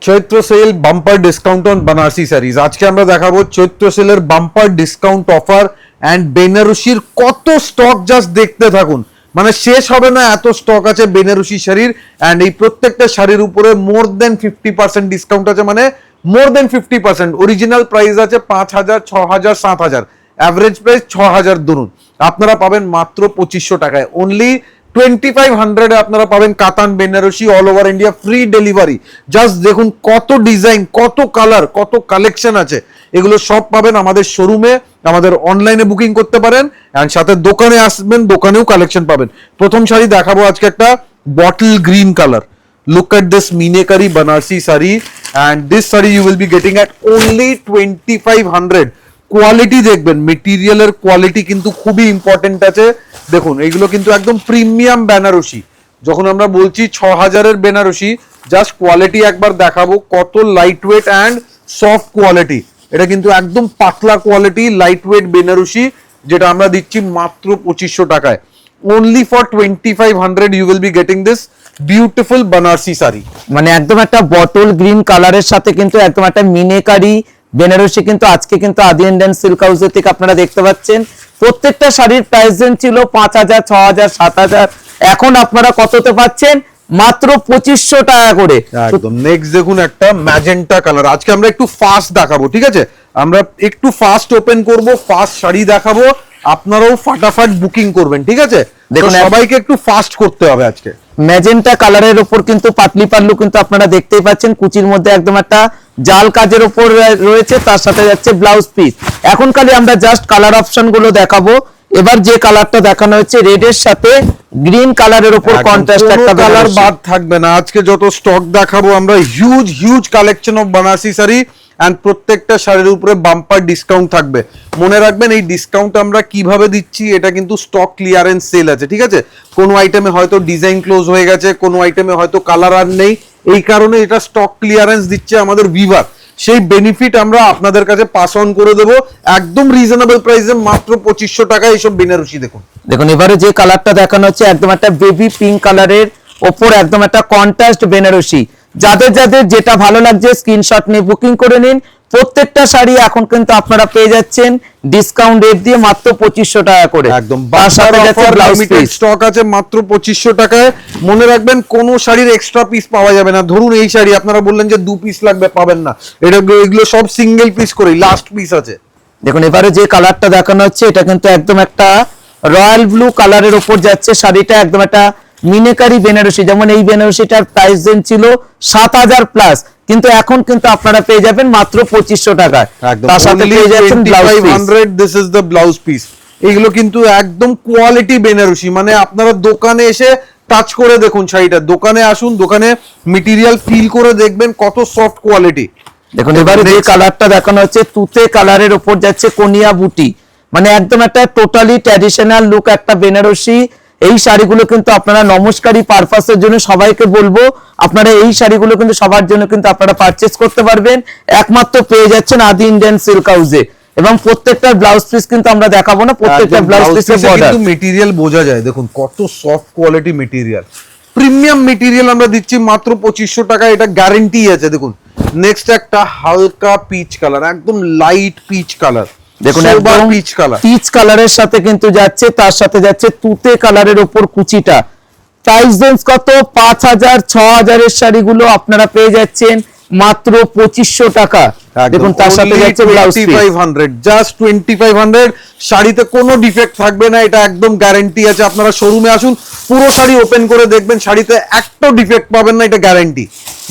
Chaitra sale bumper discount on Banarasi sarees. আজকে আমরা দেখাবো চৈত্র সেলের বাম্পার ডিসকাউন্ট অফার অ্যান্ড বেনারসির কত স্টক, জাস্ট দেখতে থাকুন, মানে শেষ হবে না, এত স্টক আছে বেনারসি শাড়ির। অ্যান্ড এই প্রত্যেকটা শাড়ির উপরে মোর দেন 50% ডিসকাউন্ট আছে, মানে মোর দেন 50%। অরিজিনাল প্রাইস আছে 5,000, 6,000, 7,000, অ্যাভারেজ প্রাইস 6,000 ধরুন, আপনারা পাবেন মাত্র 2500 টাকায়। অনলি 2500 আপনারা পাবেন katan Banarasi, all over India, free delivery. Just দেখুন কত ডিজাইন, কত কালার, কত কালেকশন আছে, এগুলো সব পাবেন আমাদের শোরুমে। আমাদের অনলাইনে বুকিং করতে পারেন, এন্ড সাথে দোকানে আসবেন, দোকানেও কালেকশন পাবেন। প্রথম শাড়ি দেখাবো আজকে একটা bottle green colour. Look at this Meenakari Banarsi saree, and this saree you will be getting at only 2500. Quality দেখবেন, মেটেরিয়ালের কোয়ালিটি কিন্তু খুবই ইম্পর্টেন্ট আছে। দেখুন এগুলো কিন্তু একদম প্রিমিয়াম বেনারসি। যখন আমরা বলছি 6000-এর বেনারসি, জাস্ট কোয়ালিটি একবার দেখাবো, কত light weight and soft quality. এটা কিন্তু একদম পাতলা কোয়ালিটি লাইট ওয়েট বেনারসি, যেটা আমরা দিচ্ছি মাত্র 2500 টাকায়। only for 2500 you will be getting this beautiful Banarsi saree। মানে একদম একটা বটল গ্রিন কালারের সাথে কিন্তু একদম একটা মিনেকারি বেনারসি কিন্তু আজকে কিন্তু আদি ইন্ডিয়ান সিল্ক হাউসের থেকে আপনারা দেখতে পাচ্ছেন। প্রত্যেকটা শাড়ির প্রাইস রেঞ্জ ছিল 5000, 6000, 7000, এখন আপনারা কততে পাচ্ছেন? মাত্র 2500 টাকা করে। একদম। নেক্সট দেখুন একটা ম্যাজেন্টা কালার। আজকে আমরা একটু ফাস্ট দেখাবো, ঠিক আছে? আমরা একটু ফাস্ট ওপেন করব, ফাস্ট শাড়ি দেখাবো, আপনারাও ফাটাফাট বুকিং করবেন, ঠিক আছে? দেখুন সবাইকে একটু ফাস্ট করতে হবে আজকে। ম্যাজেন্টা কালারের উপর কিন্তু পাতলি পাল্লু কিন্তু আপনারা দেখতেই পাচ্ছেন, কুচির মধ্যে একদম একটা জাল কাজের উপর রয়েছে, তার সাথে যাচ্ছে ব্লাউজ পিস। এখন খালি আমরা জাস্ট কালার অপশন গুলো দেখাবো। এবার যে কালারটা দেখানো হচ্ছে রেড এর সাথে গ্রিন কালারের উপর কন্ট্রাস্ট একটা কালার বাদ থাকবে না। আজকে যত স্টক দেখাবো আমরা, huge huge collection of Banarasi sari, and প্রত্যেকটা শাড়ির উপরে বাম্পার ডিসকাউন্ট থাকবে। মনে রাখবেন এই ডিসকাউন্ট আমরা কিভাবে দিচ্ছি, এটা কিন্তু স্টক ক্লিয়ারেন্স সেল আছে, ঠিক আছে? কোনো আইটেমে হয়তো ডিজাইন ক্লোজ হয়ে গেছে, কোনো আইটেমে হয়তো কালার আর নেই, এই কারণে এটা স্টক ক্লিয়ারেন্স দিচ্ছে আমাদের ভিভার। সেই বেনিফিট আমরা আপনাদের কাছে পাস অন করে দেবো একদম রিজনেবল প্রাইসে, মাত্র 2500 টাকায় এইসব বেনারসি। দেখুন দেখুন এবারে যে কালারটা দেখানো হচ্ছে একদম একটা বেবি পিঙ্ক কালারের ওপর একদম একটা কন্ট্রাস্ট বেনারসি। যাদের যাদের যেটা ভালো লাগছে স্ক্রিনশট নিয়ে বুকিং করে নিন। প্রত্যেকটা শাড়ি এখন কিন্তু আপনারা পেয়ে যাচ্ছেন ডিসকাউন্ট রেট দিয়ে মাত্র 2500 টাকা করে। একদম লিমিটেড স্টক আছে মাত্র 2500 টাকায়। মনে রাখবেন কোন শাড়ির এক্সট্রা পিস পাওয়া যাবে না। ধরুন এই শাড়ি আপনারা বললেন যে 2 পিস লাগবে, পাবেন না, এটা এগুলো সব সিঙ্গেল পিস করে, লাস্ট পিস আছে। দেখুন এবারে যে কালারটা দেখানো হচ্ছে এটা কিন্তু একদম একটা রয়্যাল ব্লু কালারের উপর যাচ্ছে শাড়িটা, একদম একটা মিনেকারি বেনারসি। যেমন এই বেনারসিটার প্রাইস রেঞ্জ ছিল 7000 প্লাস, কিন্তু এখন কিন্তু আপনারা পেয়ে যাবেন মাত্র 2500 টাকায়। তার সাথে পেয়ে যাচ্ছেন blouse piece. This is the blouse piece. এগুলো কিন্তু একদম কোয়ালিটি বেনারসি, মানে আপনারা দোকানে এসে টাচ করে দেখুন শাড়িটা, দোকানে আসুন, দোকানে মেটেরিয়াল ফিল করে দেখবেন কত সফট কোয়ালিটি। দেখুন এবারে যে কালারটা দেখানো হচ্ছে তুতে কালারের উপর যাচ্ছে কোনিয়া বুটি, মানে একদম একটা টোটালি ট্র্যাডিশনাল লুক একটা বেনারসি। এই শাড়িগুলো কিন্তু আপনারা নমস্কারী পারপাসের জন্য সবাইকে বলবো, আপনারা এই শাড়িগুলো কিন্তু সবার জন্য কিন্তু আপনারা পারচেজ করতে পারবেন, একমাত্র পেয়ে যাচ্ছেন আদি ইন্ডিয়ান সিল্ক হাউসে। এবং প্রত্যেকটা ব্লাউজ পিস কিন্তু আমরা দেখাবো না, প্রত্যেকটা ব্লাউজ পিসের বর্ডার কিন্তু মেটেরিয়াল বোঝা যায়। দেখুন কত soft quality material, premium material আমরা দিচ্ছি মাত্র 2500 টাকা, এটা গ্যারান্টি আছে। দেখুন নেক্সট একটা হালকা পিচ কালার, একদম লাইট পিচ কালার। দেখুন একদম পিচ কালার, পিচ কালারের সাথে কিন্তু যাচ্ছে, তার সাথে যাচ্ছে তুতে কালারের উপর কুচিটা। প্রাইস রেঞ্জ কত? 5000, 6000 এর শাড়িগুলো আপনারা পেয়ে যাচ্ছেন মাত্র 2500 টাকা। দেখুন তার সাথে যাচ্ছে ব্লাউজ পিস 2500, জাস্ট 2500। শাড়িতে কোনো ডিফেক্ট থাকবে না, এটা একদম গ্যারান্টি আছে। আপনারা শোরুমে আসুন, পুরো শাড়ি ওপেন করে দেখবেন, শাড়িতে একটা ডিফেক্ট পাবেন না, এটা গ্যারান্টি।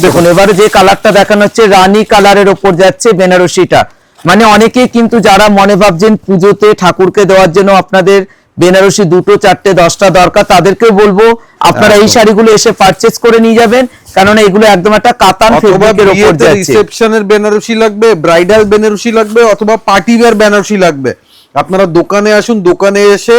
দেখুন এবারে যে কালারটা দেখানো হচ্ছে রানী কালারের উপর যাচ্ছে বেনারসিটা। মানে অনেকেই কিন্তু যারা মনে ভাবছেন পুজোতে ঠাকুরকে দেওয়ার জন্য আপনাদের বেনারসি 2, 4, 10টা দরকার, তাদেরকেও বলবো আপনারা এই শাড়িগুলো এসে পারচেজ করে নিয়ে যাবেন, কারণ এগুলো একদম একটা কাতান ফেব্রিকের উপর যাচ্ছে। রিসেপশনের বেনারসি লাগবে, ব্রাইডাল বেনারসি লাগবে, অথবা পার্টি ওয়্যার বেনারসি লাগবে, আপনারা দোকানে আসুন, দোকানে এসে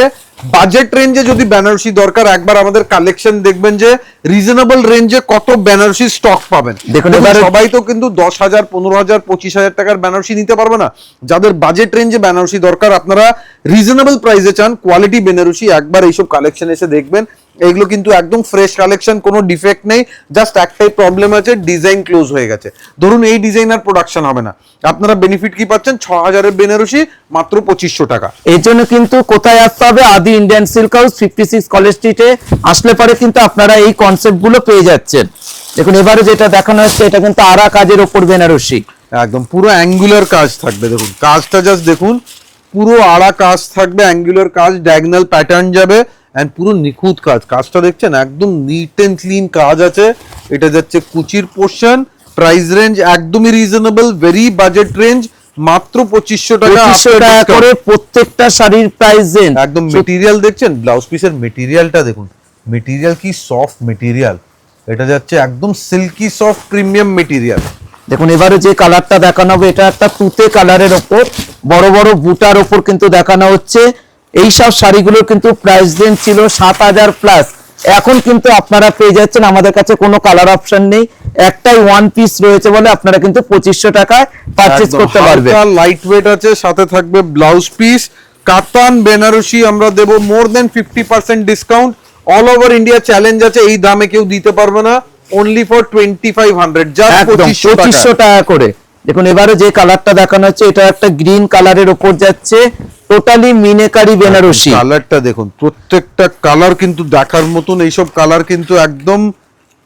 বাজেট রেঞ্জে যদি বেনারসি দরকার, একবার আমাদের কালেকশন দেখবেন যে রিজনেবল রেঞ্জে কত বেনারসি স্টক পাবেন। দেখুন সবাই তো কিন্তু 10,000, 15,000, 25,000 টাকার বেনারসি নিতে পারবে না। যাদের বাজেট রেঞ্জে বেনারসি দরকার, আপনারা রিজনেবল প্রাইসে চান কোয়ালিটি বেনারসি, একবার এইসব কালেকশন এসে দেখবেন, এগুলো কিন্তু একদম ফ্রেশ কালেকশন, কোনো ডিফেক্ট নেই, জাস্ট একটাই প্রবলেম আছে, ডিজাইন ক্লোজ হয়ে গেছে। ধরুন এই ডিজাইন আর প্রোডাকশন হবে না, আপনারা বেনিফিট কি পাচ্ছেন? 6000-এর বেনারসি মাত্র 2500 টাকা। এর জন্য কিন্তু কোথায় আসতে হবে? আদি ইন্ডিয়ান সিল্ক হাউস 56 কলেজ স্ট্রিটে আসলে পরে কিন্তু আপনারা এই কনসেপ্ট গুলো পেয়ে যাচ্ছেন। দেখুন এবারে যেটা দেখানো হচ্ছে এটা কিন্তু আরা কাজের ওপর বেনারসি, একদম পুরো অ্যাঙ্গুলার কাজ থাকবে। দেখুন কাজটা জাস্ট দেখুন, পুরো আড়া কাজ থাকবে, অ্যাঙ্গুলার কাজ, ডায়াগোনাল প্যাটার্ন যাবে এন্ড পুরো নিখুঁত কাজ। কাজটা দেখছেন একদম নিট এন্ড ক্লিন কাজ আছে। এটা যাচ্ছে কুচির পোর্শন। প্রাইস রেঞ্জ একদমই রিজনেবল, ভেরি বাজেট রেঞ্জ, মাত্র 2500 টাকা। 2500 টাকা করে প্রত্যেকটা শাড়ির প্রাইস রেঞ্জ। একদম মেটেরিয়াল দেখছেন, ব্লাউজ পিসের মেটেরিয়ালটা দেখুন, মেটেরিয়াল কি সফট মেটেরিয়াল, এটা যাচ্ছে একদম সিল্কি সফট প্রিমিয়াম মেটেরিয়াল। দেখুন এবারে যে কালারটা দেখানো হবে এটা একটা তুতে কালারের ওপর বড় বড় বুটার ওপর কিন্তু দেখানো হচ্ছে। এই সব শাড়িগুলোর কিন্তু প্রাইস রেঞ্জ ছিল 7000 প্লাস, এখন কিন্তু আপনারা পেয়ে যাচ্ছেন, আমাদের কাছে কোনো কালার অপশন নেই, একটাই ওয়ান পিস রয়েছে বলে আপনারা কিন্তু 2500 টাকায় পারচেজ করতে পারবেন। লাইট ওয়েট আছে, সাথে থাকবে ব্লাউজ পিস। কাতান বেনারসি আমরা দেব মোর দেন 50% discount. All over India challenge আছে, এই দামে কেউ দিতে পারবে না, অনলি ফর 2500, জাস্ট 2500 টাকা করে। দেখুন এবারে যে কালারটা দেখানো হচ্ছে এটা একটা গ্রিন কালারের উপর যাচ্ছে, টোটালি মিনেকারি বেনারসি। কালারটা দেখুন, প্রত্যেকটা কালার কিন্তু দেখার মতন। এইসব কালার কিন্তু একদম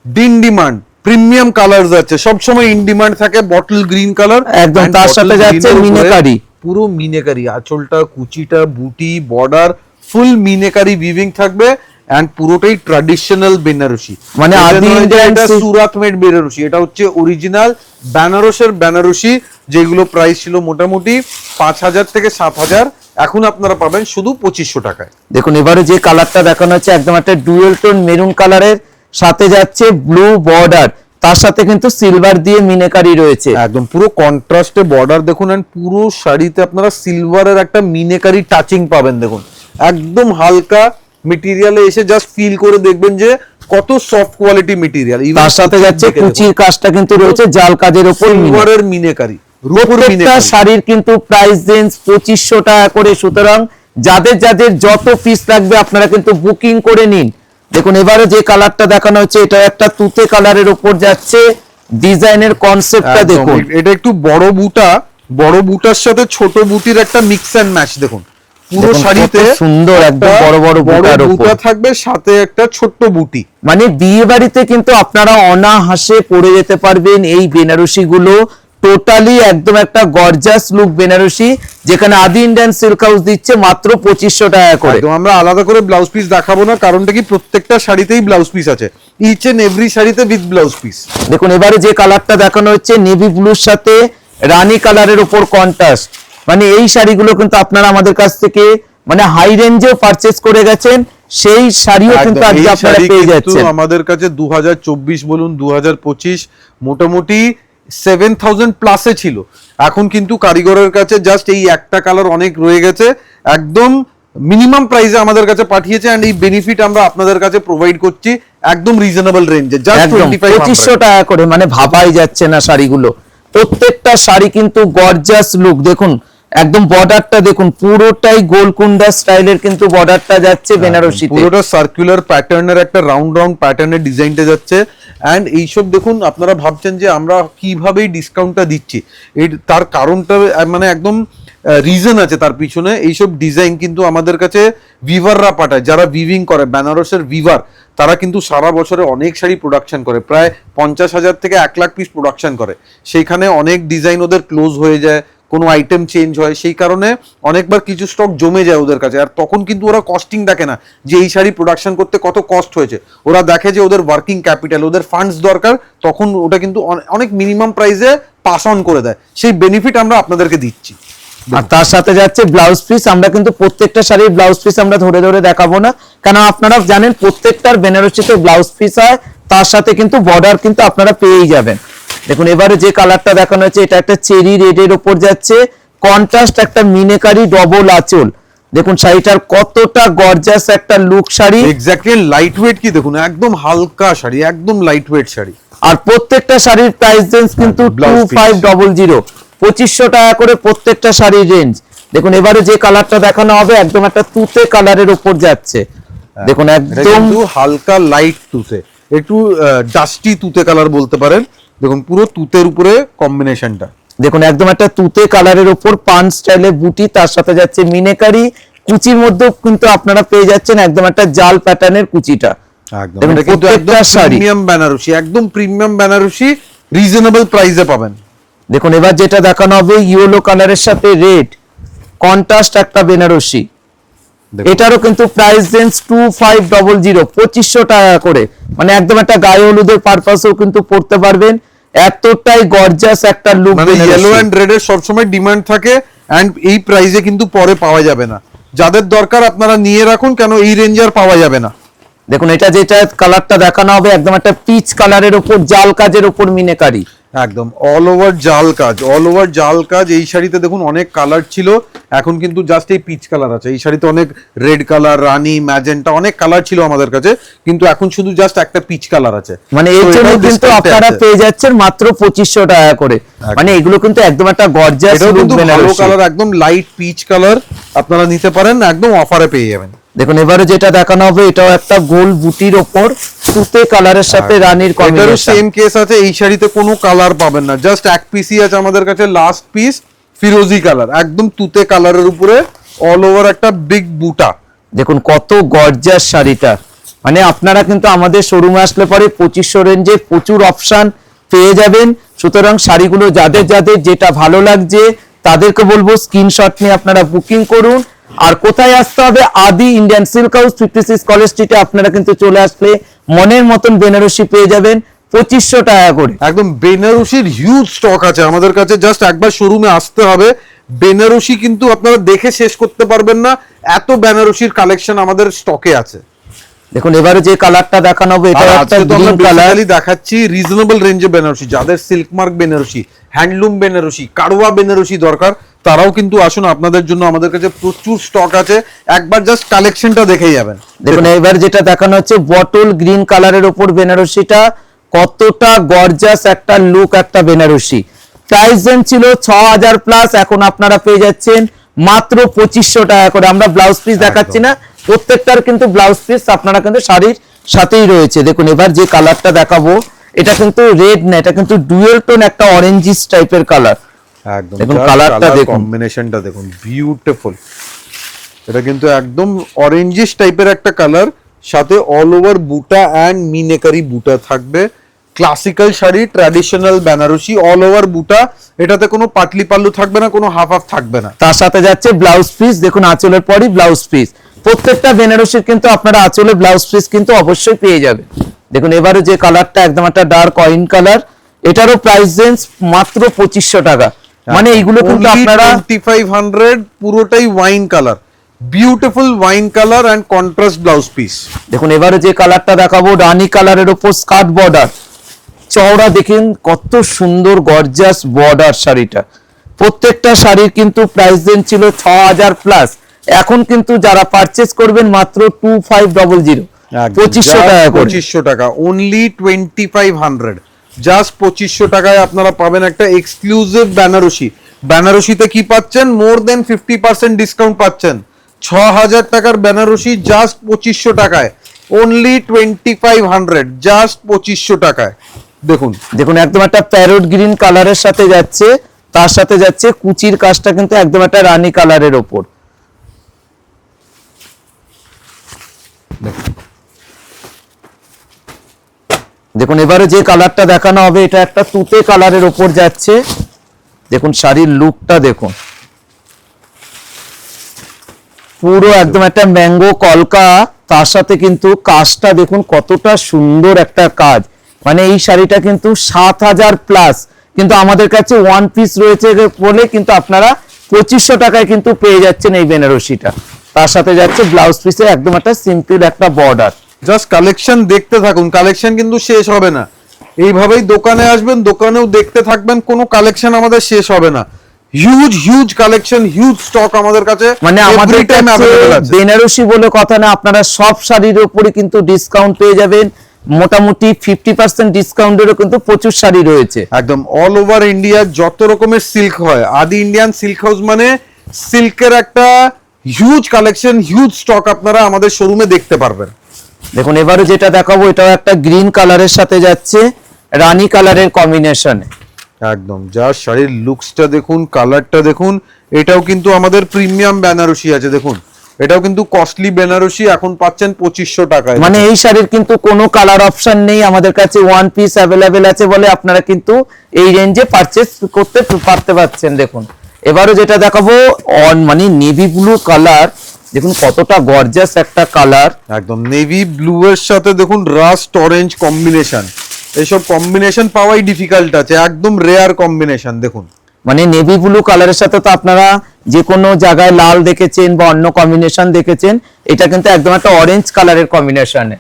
ডিন ডিমান্ড প্রিমিয়াম কালার যাচ্ছে, সবসময় ইন ডিমান্ড থাকে। বটল গ্রিন কালার একদম, তার সাথে যাচ্ছে মিনেকারি, পুরো মিনেকারি, আঁচলটা, কুচিটা, বুটি, বর্ডার ফুল মিনেকারি উইভিং থাকবে এন্ড পুরোটাই ট্র্যাডিশনাল বেনারসি। মানে আদি ইন্ডিয়ান সুরাত মেড বেনারসি, এটা হচ্ছে অরিজিনাল বেনারসের বেনারসি, যেগুলো প্রাইস ছিল মোটামুটি 5000 থেকে 7000, এখন আপনারা পাবেন শুধু 2500 টাকায়। দেখুন এবারে যে কালারটা দেখানো হচ্ছে একদম একটা ডুয়েল টোন মেরুন কালারের, সাথে যাচ্ছে ব্লু বর্ডার, তার সাথে কিন্তু সিলভার দিয়ে মিনেকারি রয়েছে। একদম পুরো কন্ট্রাস্টে বর্ডার দেখুন, এন্ড পুরো শাড়িতে আপনারা সিলভারের একটা মিনেকারি টাচিং পাবেন। দেখুন একদম হালকা মেটেরিয়ালে এসে জাস্ট ফিল করে দেখবেন যে কত সফট কোয়ালিটি মেটেরিয়াল। তার সাথে যাচ্ছে কুচির কাজটা কিন্তু রয়েছে জাল কাজের উপর, সিলভারের মিনেকারি। প্রত্যেকটা শাড়ির কিন্তু প্রাইস রেঞ্জ 2500 টাকা করে। সুতরাং যাদের যাদের যত পিস লাগবে আপনারা কিন্তু বুকিং করে নিন। দেখুন এবারে যে কালারটা দেখানো হচ্ছে এটা একটা তুতে কালারের উপর যাচ্ছে, ডিজাইনের কনসেপ্টটা দেখুন, এটা একটু বড় বুটা, বড় বুটার সাথে ছোট বুটির একটা মিক্স এন্ড ম্যাচ। দেখুন পুরো শাড়িতে সুন্দর একদম বড় বড় বুটা থাকবে, সাথে একটা ছোট্ট বুটি। মানে বিয়ে বাড়িতে কিন্তু আপনারা অনাহাসে পরে যেতে পারবেন এই বেনারসি গুলো। টোটালি একদম একটা গর্জাস লুক বেনারসি, যেখানে আদি ইন্ডিয়ান সিল্ক হাউস দিচ্ছে মাত্র 2500 টাকা করে। আমরা আলাদা করে ব্লাউজ পিস দেখাবো না, কারণটা কি প্রত্যেকটা শাড়িতেই ব্লাউজ পিস আছে, ইচ এন্ড এভরি শাড়িতে উইথ ব্লাউজ পিস। দেখুন এবারে যে কালারটা দেখানো হচ্ছে নেভি ব্লুর সাথে রানী কালারের উপর কন্ট্রাস্ট, মানে এই শাড়িগুলো কিন্তু আপনারা আমাদের কাছ থেকে মানে হাই রেঞ্জেও পারচেজ করে গেছেন, সেই শাড়িও কিন্তু আজকে আপনারা পেয়ে যাচ্ছেন আমাদের কাছে। 2024 বলুন 2025 মোটামুটি 7000 প্লাসে ছিল, এখন কিন্তু কারিগরের কাছে জাস্ট এই একটা কালার অনেক রয়ে গেছে, একদম মিনিমাম প্রাইসে আমাদের কাছে পাঠিয়েছে এন্ড এই বেনিফিট আমরা আপনাদের কাছে প্রোভাইড করছি একদম রিজনেবল রেঞ্জে, জাস্ট 2500 টাকা করে। মানে ভাবাই যাচ্ছে না শাড়িগুলো, প্রত্যেকটা শাড়ি কিন্তু গর্জাস লুক। দেখুন একদম বর্ডারটা দেখুন, পুরোটাই গোলকুন্ডা স্টাইলের কিন্তু বর্ডারটা যাচ্ছে বেনারসিতে, পুরোটা সার্কুলার প্যাটার্নের একটা রাউন্ড রাউন্ড প্যাটার্নের ডিজাইনটা যাচ্ছে। এন্ড এইসব দেখুন, আপনারা ভাবছেন যে আমরা কিভাবে ডিসকাউন্টটা দিচ্ছি, তার কারণটা মানে একদম রিজন আছে তার পিছনে। এইসব ডিজাইন কিন্তু আমাদের কাছে ভিভাররা পাঠায়, যারা ভিভিং করে, বেনারসের ভিভার, তারা কিন্তু সারা বছরে অনেক শাড়ি প্রোডাকশন করে, প্রায় 50,000 থেকে 1 লাখ পিস প্রোডাকশন করে। সেইখানে অনেক ডিজাইন ওদের ক্লোজ হয়ে যায়, কোনো আইটেম চেঞ্জ হয়, সেই কারণে অনেকবার কিছু স্টক জমে যায় ওদের কাছে। আর তখন কিন্তু ওরা কস্টিং দেখে না যে এই শাড়ি প্রোডাকশন করতে কত কস্ট হয়েছে, ওরা দেখে যে ওদের ওয়ার্কিং ক্যাপিটাল, ওদের ফান্ডস দরকার, তখন ওটা কিন্তু অনেক মিনিমাম প্রাইসে পাস অন করে দেয়। সেই বেনিফিট আমরা আপনাদেরকে দিচ্ছি। আর তার সাথে যাচ্ছে ব্লাউজ পিস। আমরা কিন্তু প্রত্যেকটা শাড়ির ব্লাউজ পিস আমরা ধরে ধরে দেখাবো না, কারণ আপনারা জানেন প্রত্যেকটার বেনারসিতে ব্লাউজ পিস হয়, তার সাথে কিন্তু বর্ডার কিন্তু আপনারা পেয়েই যাবেন। দেখুন এবারে যে কালারটা দেখানো হচ্ছে এটা একটা চেরি রেডের উপর যাচ্ছে, কন্ট্রাস্ট একটা মিনেকারি ডবল আঁচল। দেখুন শাড়িটার কতটা গর্জাস একটা look sari, exactly light weight কি দেখুন, একদম হালকা শাড়ি, একদম লাইট ওয়েট শাড়ি। আর প্রত্যেকটা শাড়ির প্রাইস রেঞ্জ কিন্তু 2500, 2500 টাকা করে প্রত্যেকটা শাড়ির রেঞ্জ। দেখুন এবারে যে কালারটা দেখানো হবে একদম একটা তুতে কালারের উপর যাচ্ছে, দেখুন এটা একদম কিন্তু হালকা লাইট তুতে, একটু ডাস্টি তুতে কালার বলতে পারেন। দেখুন পুরো তুতের উপরে কম্বিনেশনটা, দেখুন একদম একটা তুতে কালারের উপর পান স্টাইলের বুটি, তার সাথে যাচ্ছে মিনেকারি কুচির মধ্যেও কিন্তু আপনারা পেয়ে যাচ্ছেন একদম একটা জাল প্যাটার্নের কুচিটা। একদম দেখুন এটা কিন্তু একদম প্রত্যেকটা শাড়ি প্রিমিয়াম বেনারসি, একদম প্রিমিয়াম বেনারসি, রিজনেবল প্রাইসে পাবেন। দেখুন এবার যেটা দেখানো হবে ইয়েলো কালারের সাথে রেড কন্ট্রাস্ট একটা বেনারসি, দেখুন, এটারও কিন্তু প্রাইস রেঞ্জ 2500, 2500 টাকা করে, মানে একদম একটা গায়ে হলুদের পারপাসেও কিন্তু পড়তে পারবেন। এতটাই গর্জাস একটা লুক, মানে ইয়েলো এন্ড রেড এর সবসময় ডিমান্ড থাকে, এন্ড এই প্রাইসে কিন্তু পরে পাওয়া যাবে না। যাদের দরকার আপনারা নিয়ে রাখুন, কেন এই রেঞ্জে আর পাওয়া যাবে না। দেখুন এটা যেটা কালারটা দেখানো হবে একদম একটা পিচ কালারের উপর জাল কাজের উপর মিনেকারি, একদম অল ওভার জাল কাজ, অল ওভার জাল কাজ। এই শাড়িতে দেখুন অনেক কালার ছিল, এখন কিন্তু জাস্ট এই পিচ কালার আছে। এই শাড়িতে অনেক রেড কালার, রানী, ম্যাজেন্টা অনেক কালার ছিল আমাদের কাছে, কিন্তু এখন শুধু জাস্ট একটা পিচ কালার আছে। মানে এর তো জন্য এটাও কিন্তু discount এ আপনারা আছে। পেয়ে যাচ্ছেন মাত্র 2500 টাকা করে। মানে এগুলো কিন্তু একদম একটা গর্জাস এটাও লুক কিন্তু ভালো বেনারসি। কালার, একদম লাইট পিচ কালার, আপনারা নিতে পারেন, একদম অফারে পেয়ে যাবেন। দেখুন এবারে যেটা দেখানো হবে এটাও একটা গোল বুটির ওপর তুতে কালারের সাথে রানীর এটারও কম্বিনেশন। সেম কেস আছে, এই শাড়িতে কোনো কালার পাবেন না, জাস্ট এক পিসই আছে আমাদের কাছে, লাস্ট পিস ফিরোজি কালার, একদম তুতে কালারের উপরে অল ওভার একটা বিগ বুটা। দেখুন কত গর্জাস শাড়িটা, মানে আপনারা কিন্তু আমাদের শোরুমে আসলে পরে 2500 রেঞ্জে প্রচুর অপশন পেয়ে যাবেন। সুতরাং শাড়িগুলো যাদের যাদের যেটা ভালো লাগছে তাদেরকে বলবো স্ক্রিনশট নিয়ে আপনারা বুকিং করুন। আর কোথায় আসতে হবে? আদি ইন্ডিয়ান সিল্ক হাউস 56 কলেজ স্ট্রিটে আপনারা কিন্তু চলে আসলে মনের মতন বেনারসি পেয়ে যাবেন 2500 টাকা করে। একদম বেনারসির হিউজ স্টক আছে আমাদের কাছে, জাস্ট একবার শোরুমে আসতে হবে। বেনারসি কিন্তু আপনারা দেখে শেষ করতে পারবেন না, এত বেনারসির কালেকশন আমাদের স্টকে আছে। দেখুন এবারে যে কালারটা দেখানো হবে এটা আর একটা আজকে তো আমরা গ্রিন কালার। বেসিক্যালি দেখাচ্ছি রিজনেবল রেঞ্জে বেনারসি, যাদের silk mark Banarasi, handloom Banarasi, Kadwa Banarasi দরকার, তারাও কিন্তু আসুন, আপনাদের জন্য আমাদের কাছে প্রচুর স্টক আছে, একবার জাস্ট কালেকশনটা দেখেই যাবেন। দেখুন এবার যেটা দেখানো হচ্ছে বটল গ্রিন কালারের উপর বেনারসিটা, কতটা গর্জাস একটা লুক একটা বেনারসি। প্রাইস রেঞ্জ ছিল 6000 প্লাস, এখন আপনারা পেয়ে যাচ্ছেন মাত্র 2500 টাকা করে। আমরা ব্লাউজ পিস দেখাচ্ছি না, প্রত্যেকটার কিন্তু ব্লাউজ পিস আপনারা কিন্তু শাড়ির সাথেই রয়েছে। দেখুন এবার যে কালারটা দেখাবো এটা কিন্তু রেড না, এটা কিন্তু ডুয়েল টোন একটা অরেঞ্জিস টাইপের কালার। একদম দেখুন কালারটা দেখুন, কম্বিনেশনটা দেখুন, বিউটিফুল। এটা কিন্তু একদম অরেঞ্জিশ টাইপের একটা কালার, সাথে অল ওভার বুটা এন্ড মিনেকারি বুটা থাকবে। Classical sari, traditional Banarasi, all over বুটা, এটাতে কোনো পাটলি পাল্লু থাকবে না, কোনো হাফ হাফ থাকবে না। তার সাথে যাচ্ছে ব্লাউজ পিস। দেখুন আঁচলের পরই ব্লাউজ পিস, প্রত্যেকটা বেনারসির কিন্তু আপনারা আঁচলে ব্লাউজ পিস কিন্তু অবশ্যই পেয়ে যাবেন। দেখুন এবারে যে কালারটা একদম একটা ডার্ক ওয়াইন কালার, এটারও প্রাইস রেঞ্জ মাত্র 2500 টাকা। মানে এইগুলো কিন্তু আপনারা 2500, পুরোটাই wine colour, beautiful wine colour and contrast blouse piece. দেখুন এবারে যে কালারটা দেখাবো রানী কালারের উপর স্কার্ট বর্ডার, চওড়া দেখেন কত সুন্দর গর্জাস বর্ডার শাড়িটা। প্রত্যেকটা শাড়ির কিন্তু প্রাইস রেঞ্জ ছিল 6000 প্লাস, এখন কিন্তু যারা পারচেজ করবেন মাত্র 2500, 2500 টাকা করে। 2500 টাকা, অনলি 2500, জাস্ট 2500 টাকায় আপনারা পাবেন একটা এক্সক্লুসিভ বেনারসি। বেনারসিতে কি পাচ্ছেন? মোর দেন 50% ডিসকাউন্ট পাচ্ছেন। 6000 টাকার বেনারসি জাস্ট 2500 টাকায়, অনলি 2500, জাস্ট 2500 টাকায়। দেখুন দেখুন একদম একটা প্যারোট গ্রিন কালারের সাথে যাচ্ছে, তার সাথে যাচ্ছে কুচির কাজটা কিন্তু একদম একটা রানী কালারের ওপর। দেখুন এবারে যে কালারটা দেখানো হবে এটা একটা তুতে কালারের ওপর যাচ্ছে। দেখুন শাড়ির লুকটা দেখুন, পুরো একদম একটা ম্যাঙ্গো কলকা, তার সাথে কিন্তু কাজটা দেখুন কতটা সুন্দর একটা কাজ। মানে এই শাড়িটা কিন্তু 7000 প্লাস, কিন্তু আমাদের কাছে ওয়ান পিস রয়েছে বলে কিন্তু আপনারা 2500 টাকায় কিন্তু পেয়ে যাচ্ছেন এই বেনারসিটা। তার সাথে যাচ্ছে ব্লাউজ পিসে একদম একটা সিম্পল একটা বর্ডার। জাস্ট কালেকশন দেখতে থাকুন, কালেকশন কিন্তু শেষ হবে না। এইভাবেই দোকানে আসবেন, দোকানেও দেখতে থাকবেন, কোনো কালেকশন আমাদের শেষ হবে না। Huge huge collection, huge stock আমাদের কাছে, মানে আমাদের every time available আছে। বেনারসি বলে কথা না, আপনারা সব শাড়ির উপরে কিন্তু ডিসকাউন্ট পেয়ে যাবেন। মোটামুটি 50% ডিসকাউন্টেরও কিন্তু প্রচুর শাড়ি রয়েছে। একদম অল ওভার ইন্ডিয়া যত রকমের সিল্ক হয়, আদি ইন্ডিয়ান সিল্ক হাউস মানে সিল্কের একটা হিউজ কালেকশন, হিউজ স্টক আপনারা আমাদের শোরুমে দেখতে পারবেন। দেখুন এবারে যেটা দেখাবো এটাও একটা গ্রিন কালারের সাথে যাচ্ছে রানী কালারের কম্বিনেশনে। একদম যা শাড়ির লুকসটা দেখুন, কালারটা দেখুন। এটাও কিন্তু আমাদের প্রিমিয়াম বেনারসি আছে, দেখুন এটাও কিন্তু কস্টলি বেনারসি, এখন পাচ্ছেন 2500 টাকায়। মানে এই শাড়ির কিন্তু কোনো কালার অপশন নেই, আমাদের কাছে ওয়ান পিস অ্যাভেলেবেল আছে বলে আপনারা কিন্তু এই রেঞ্জে পারচেস করতে পারছেন। দেখুন এবারে যেটা দেখাবো মানে নেভি ব্লু কালার, দেখুন কতটা গর্জিয়াস একটা কালার। একদম নেভি ব্লু এর সাথে দেখুন রাস্ট অরেঞ্জ কম্বিনেশন, এইসব কম্বিনেশন পাওয়াই ডিফিকাল্ট আছে, একদম রেয়ার কম্বিনেশন। দেখুন মানে নেভি ব্লু কালারের সাথে তো আপনারা যে কোনো জায়গায় লাল দেখেছেন বা অন্য কম্বিনেশন দেখেছেন, এটা কিন্তু একদম একটা অরেঞ্জ কালারের কম্বিনেশনে।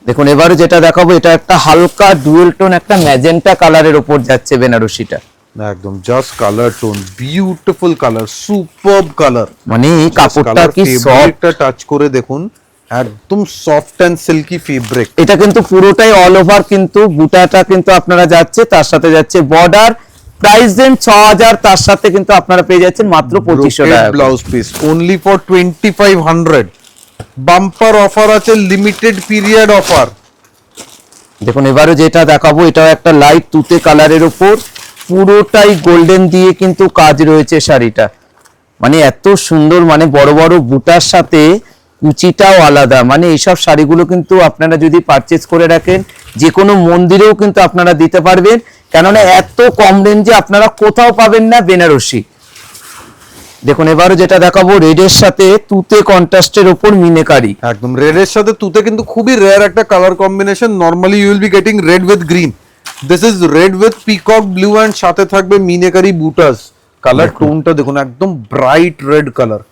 দেখুন এবারে যেটা দেখাবো এটা একটা হালকা ডুয়েল টোন একটা ম্যাজেন্টা কালারের উপর যাচ্ছে বেনারসিটা। একদম just colour tone, beautiful colour, superb colour. মানে এই কাপড়টা কি সফট, টাচ করে দেখুন, একদম সফট এন্ড সিল্কি ফেব্রিক। এটা কিন্তু পুরোটাই অল ওভার কিন্তু বুটাটা কিন্তু আপনারা যাচ্ছে, তার সাথে যাচ্ছে বর্ডার, প্রাইস দেন 6000, তার সাথে কিন্তু আপনারা পেয়ে যাচ্ছেন মাত্র 2500 টাকা blouse piece only for 2500। Bumper offer আছে, লিমিটেড পিরিয়ড অফার। দেখুন এবারে যেটা দেখাবো এটাও একটা লাইট তুতে কালারের উপর, পুরোটাই গোল্ডেন দিয়ে কিন্তু কাজ রয়েছে শাড়িটা। মানে এত সুন্দর, মানে বড় বড় বুটার সাথে কুচিটাও আলাদা। মানে এইসব শাড়িগুলো কিন্তু আপনারা যদি পারচেজ করে রাখেন যে কোনো মন্দিরেও কিন্তু আপনারা দিতে পারবেন, কেননা এত কম রেঞ্জে আপনারা কোথাও পাবেন না বেনারসি। দেখুন এবারে যেটা দেখাবো রেডের সাথে তুতে কন্ট্রাস্টের উপর মিনেকারি। একদম রেডের সাথে তুতে কিন্তু খুবই রেয়ার একটা colour combination. Normally you will be getting red with green, this is red with peacock blue and সাথে থাকবে মিনেকারি বুটাস। কালার টোনটা দেখুন, একদম ব্রাইট রেড কালার।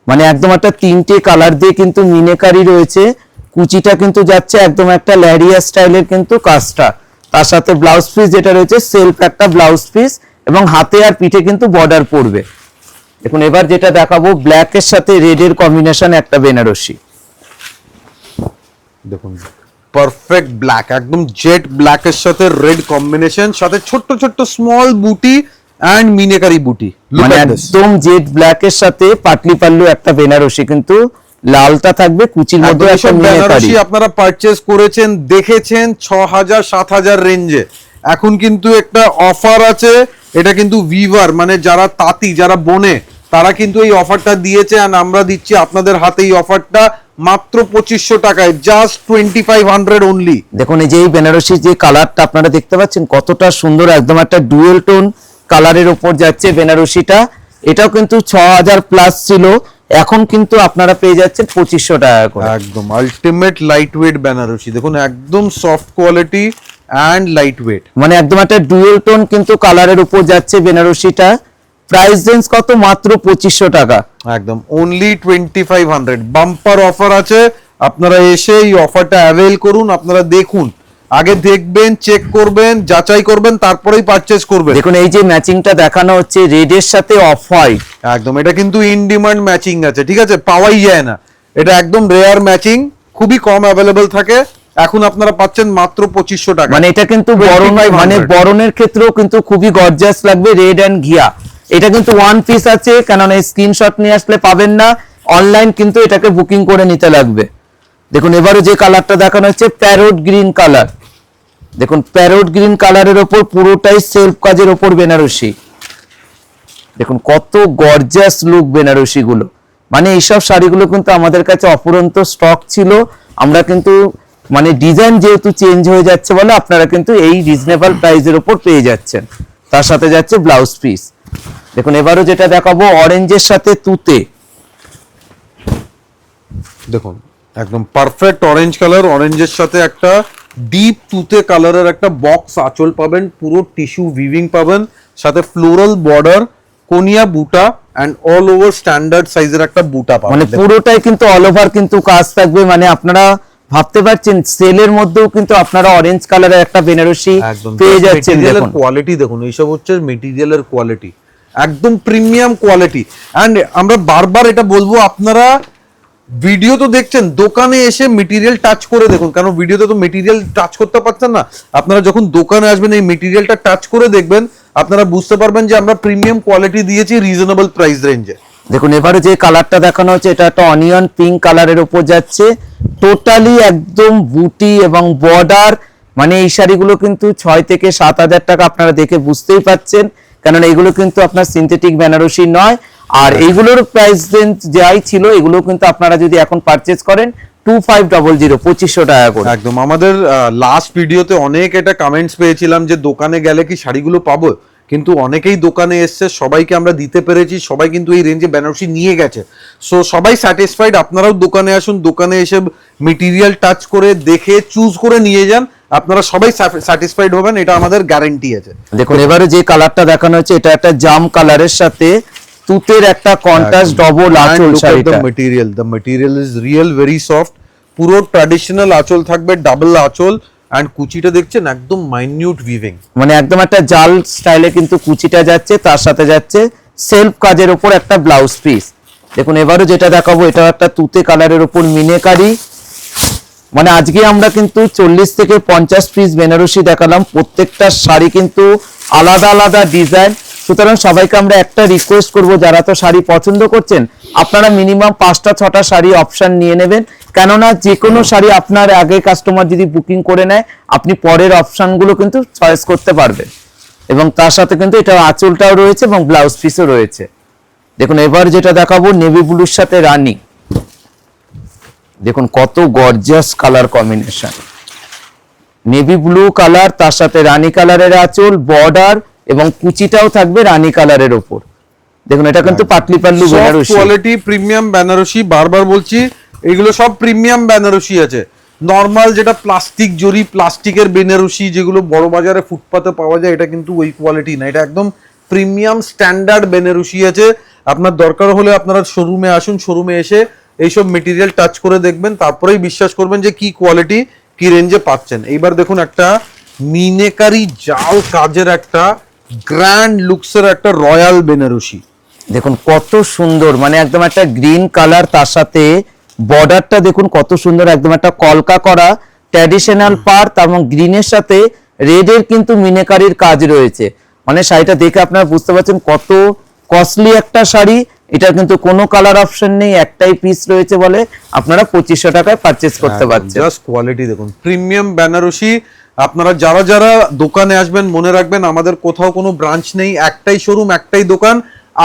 মানে একদম একটা তিনটে কালার দিয়ে কিন্তু মিনেকারি রয়েছে, কুচিটা কিন্তু যাচ্ছে একদম একটা ল্যারিয়া স্টাইলের কিন্তু কাজটা, তার সাথে ব্লাউজ পিস যেটা রয়েছে সেলফ একটা ব্লাউজ পিস, এবং হাতে আর পিঠে কিন্তু বর্ডার পড়বে। দেখুন এবার যেটা দেখাবো ব্ল্যাক এর সাথে রেড এর কম্বিনেশন একটা বেনারসি। দেখুন পারফেক্ট ব্ল্যাক, একদম জেট ব্ল্যাক এর সাথে রেড কম্বিনেশন, সাথে ছোট্ট ছোট্ট স্মল বুটি এন্ড মিনেকারি বুটি। মানে একদম জেড ব্ল্যাক এর সাথে পাটলি পাল্লু একটা বেনারসি, কিন্তু লালটা থাকবে কুচির মধ্যে একটা মিনেকারি। আপনারা পারচেজ করেছেন, দেখেছেন 6000 7000 রেঞ্জে। এখন কিন্তু একটা অফার আছে, এটা কিন্তু ভিভার মানে যারা তাঁতি, যারা বোনে, তারা কিন্তু এই অফারটা দিয়েছে, আর আমরা দিচ্ছি আপনাদের হাতে এই অফারটা মাত্র 2500 টাকায়, জাস্ট 2500 অনলি। দেখুন এই যে এই বেনারসি যে কালারটা আপনারা দেখতে পাচ্ছেন কতটা সুন্দর, একদম একটা ডুয়েল টোন কালারের উপর যাচ্ছে বেনারসিটা। এটাও কিন্তু 6000 প্লাস ছিল, এখন কিন্তু আপনারা পেয়ে যাচ্ছেন 2500 টাকা করে। একদম আলটিমেট লাইট ওয়েট বেনারসি, দেখুন একদম soft quality and light weight. মানে একদম একটা ডুয়েল টোন কিন্তু কালারের উপর যাচ্ছে বেনারসিটা। প্রাইস রেঞ্জ কত? মাত্র 2500 টাকা। একদম অনলি 2500। বাম্পার অফার আছে, আপনারা এসে এই অফারটা অ্যাভেল করুন। আপনারা দেখুন, আগে দেখবেন, চেক করবেন, যাচাই করবেন, তারপরেই পারচেজ করবেন। দেখুন এই যে ম্যাচিংটা দেখানো হচ্ছে রেড এর সাথে অফ হোয়াইট, একদম এটা কিন্তু ইন ডিমান্ড ম্যাচিং আছে, ঠিক আছে, পাওয়াই যায় না, এটা একদম রেয়ার ম্যাচিং, খুবই কম অ্যাভেলেবল থাকে। এখন আপনারা পাচ্ছেন মাত্র 2500 টাকা। মানে এটা কিন্তু বরণ, মানে বরণের ক্ষেত্রেও কিন্তু খুবই গর্জিয়াস লাগবে, রেড এন্ড ঘিয়া। এটা কিন্তু ওয়ান পিস আছে, কেননা স্ক্রিনশট নিয়ে আসলে পাবেন না, অনলাইন কিন্তু এটাকে বুকিং করে নিতে লাগবে। দেখুন এবারে যে কালারটা দেখানো হচ্ছে প্যারোট গ্রিন কালার। দেখুন প্যারোট গ্রিন কালারের ওপর পুরোটাই সেলফ কাজের ওপর বেনারসি। দেখুন কত গর্জিয়াস লুক বেনারসি গুলো। মানে এইসব শাড়িগুলো কিন্তু আমাদের কাছে অফুরন্ত স্টক ছিল, আমরা কিন্তু মানে ডিজাইন যেহেতু চেঞ্জ হয়ে যাচ্ছে বলে আপনারা কিন্তু এই রিজনেবল প্রাইসের উপর পেয়ে যাচ্ছেন, তার সাথে যাচ্ছে ব্লাউজ পিস। দেখুন এবারও যেটা দেখাবো অরেঞ্জের সাথে তুতে। দেখুন একদম পারফেক্ট অরেঞ্জ কালার, অরেঞ্জের সাথে একটা ডিপ তুতে কালারের একটা বক্স আঁচল পাবেন, পুরো টিস্যু উইভিং পাবেন, সাথে ফ্লোরাল বর্ডার, কোনিয়া বুটা এন্ড অল ওভার স্ট্যান্ডার্ড সাইজের একটা বুটা পাবেন। মানে পুরোটাই কিন্তু অল ওভার কিন্তু কাজ থাকবে। মানে আপনারা ভাবতে পারছেন সেলের মধ্যেও কিন্তু আপনারা অরেঞ্জ কালারের একটা বেনারসি পেয়ে যাচ্ছেন। দেখুন কোয়ালিটি দেখুন, এইসব হচ্ছে মেটেরিয়ালের কোয়ালিটি, একদম প্রিমিয়াম কোয়ালিটি। এন্ড আমরা বারবার এটা বলবো, আপনারা ভিডিও তো দেখছেন, দোকানে এসে মেটেরিয়াল টাচ করে দেখুন, কারণ ভিডিওতে তো মেটেরিয়াল টাচ করতে পারছেন না। আপনারা যখন দোকানে আসবেন, এই মেটেরিয়ালটা টাচ করে দেখবেন, আপনারা বুঝতে পারবেন যে আমরা প্রিমিয়াম কোয়ালিটি দিয়েছি রিজনেবল প্রাইস রেঞ্জে। দেখুন এবারে যে কালারটা দেখানো হচ্ছে এটা একটা অনিয়ন পিঙ্ক কালারের উপর যাচ্ছে, টোটালি একদম বুটি এবং বর্ডার, মানে এই শাড়িগুলো কিন্তু 6 থেকে 7 হাজার টাকা, আপনারা দেখে বুঝতেই পাচ্ছেন, কারণ এইগুলো কিন্তু আপনার সিনথেটিক বেনারসি নয়। আর এইগুলোর প্রাইস রেঞ্জ যাই ছিল এগুলো কিন্তু আপনারা যদি এখন পারচেজ করেন 2500 2500 টাকা করে। একদম, আমাদের লাস্ট ভিডিওতে অনেক এটা কমেন্টস পেয়েছিলাম যে দোকানে গেলে কি শাড়িগুলো পাবো, কিন্তু অনেকেই দোকানে এসছে, সবাইকে আমরা দিতে পেরেছি, সবাই কিন্তু এই রেঞ্জে বেনারসি নিয়ে গেছে। সো সবাই স্যাটিসফাইড, আপনারাও দোকানে আসুন, দোকানে এসে মেটেরিয়াল টাচ করে দেখে চুজ করে নিয়ে যান, আপনারা সবাই স্যাটিসফাইড হবেন, এটা আমাদের গ্যারান্টি আছে। দেখুন এবারে যে কালারটা দেখানো হচ্ছে এটা একটা জাম কালারের সাথে তুতের একটা কন্ট্রাস্ট ডবল আঁচল শাড়িটা। The material is real very soft, পুরো ট্র্যাডিশনাল আঁচল থাকবে, ডাবল আঁচল, এন্ড কুচিটা দেখছেন একদম মাইনিউট উইভিং, মানে একদম একটা জাল স্টাইলে কিন্তু কুচিটা যাচ্ছে, তার সাথে যাচ্ছে সেলফ কাজের উপর একটা ব্লাউজ পিস। দেখুন এবারে যেটা দেখাবো এটা একটা তুতে কালারের উপর মিনেকারি, মানে আজকে আমরা কিন্তু 40 থেকে 50 পিস বেনারসি দেখালাম, প্রত্যেকটা শাড়ি কিন্তু আলাদা আলাদা ডিজাইন। সুতরাং সবাইকে আমরা একটা রিকোয়েস্ট করব, যারা তো শাড়ি পছন্দ করছেন আপনারা মিনিমাম 5টা 6টা শাড়ি অপশন নিয়ে নেবেন, কেননা যে কোনো শাড়ি আপনার আগে কাস্টমার যদি বুকিং করে নেয় আপনি পরের অপশনগুলো কিন্তু চয়েস করতে পারবেন। এবং তার সাথে কিন্তু এটা আঁচলটাও রয়েছে এবং ব্লাউজ পিসও রয়েছে। দেখুন এবার যেটা দেখাবো নেভি ব্লুর সাথে রানী, দেখুন কত gorgeous colour combination, navy blue colour তার সাথে রানী কালারের আঁচল, বর্ডার এবং কুচিটাও থাকবে রানী কালারের উপর। দেখুন এটা কিন্তু পাটলি পাল্লু বেনারসি, কোয়ালিটি প্রিমিয়াম বেনারসি, বারবার বলছি এগুলো সব প্রিমিয়াম বেনারসি আছে। নর্মাল যেটা প্লাস্টিক জরি, প্লাস্টিকের বেনারসি যেগুলো বড় বাজারে ফুটপাতে পাওয়া যায়, এটা কিন্তু ওই কোয়ালিটি না, এটা একদম প্রিমিয়াম স্ট্যান্ডার্ড বেনারসি আছে। আপনার দরকার হলে আপনারা শোরুমে আসুন, শোরুমে এসে এইসব মেটেরিয়াল টাচ করে দেখবেন, তারপরেই বিশ্বাস করবেন যে কি কোয়ালিটি, কি রেঞ্জে পাচ্ছেন। এইবার দেখুন একটা মিনেকারি জাল কাজের একটা গ্র্যান্ড লুকসের একটা রয়্যাল বেনারসি, দেখুন কত সুন্দর, মানে একদম একটা গ্রিন কালার, তার সাথে বর্ডারটা দেখুন কত সুন্দর, একদম একটা কলকা করা ট্র্যাডিশনাল পার্ট এবং গ্রিনের সাথে রেডের কিন্তু মিনেকারির কাজ রয়েছে। মানে শাড়িটা দেখে আপনারা বুঝতে পারছেন কত কস্টলি একটা শাড়ি, এটা কিন্তু কোনো কালার অপশন নেই, একটাই পিস রয়েছে বলে আপনারা 2500 টাকায় পারচেজ করতে পারছেন। জাস্ট কোয়ালিটি দেখুন, প্রিমিয়াম বেনারসি। আপনারা যারা যারা দোকানে আসবেন মনে রাখবেন আমাদের কোথাও কোনো ব্রাঞ্চ নেই, একটাই শোরুম, একটাই দোকান,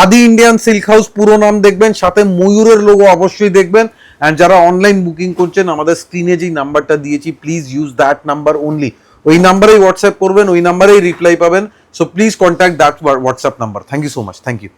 আদি ইন্ডিয়ান সিল্ক হাউস পুরো নাম দেখবেন, সাথে ময়ূরের লোগো অবশ্যই দেখবেন। এন্ড যারা অনলাইন বুকিং করছেন আমাদের স্ক্রিনে যেই নাম্বারটা দিয়েছি, please use that number only, ওই নাম্বারেই হোয়াটসঅ্যাপ করবেন, ওই নাম্বারেই রিপ্লাই পাবেন। So please contact that WhatsApp number. Thank you so much, thank you.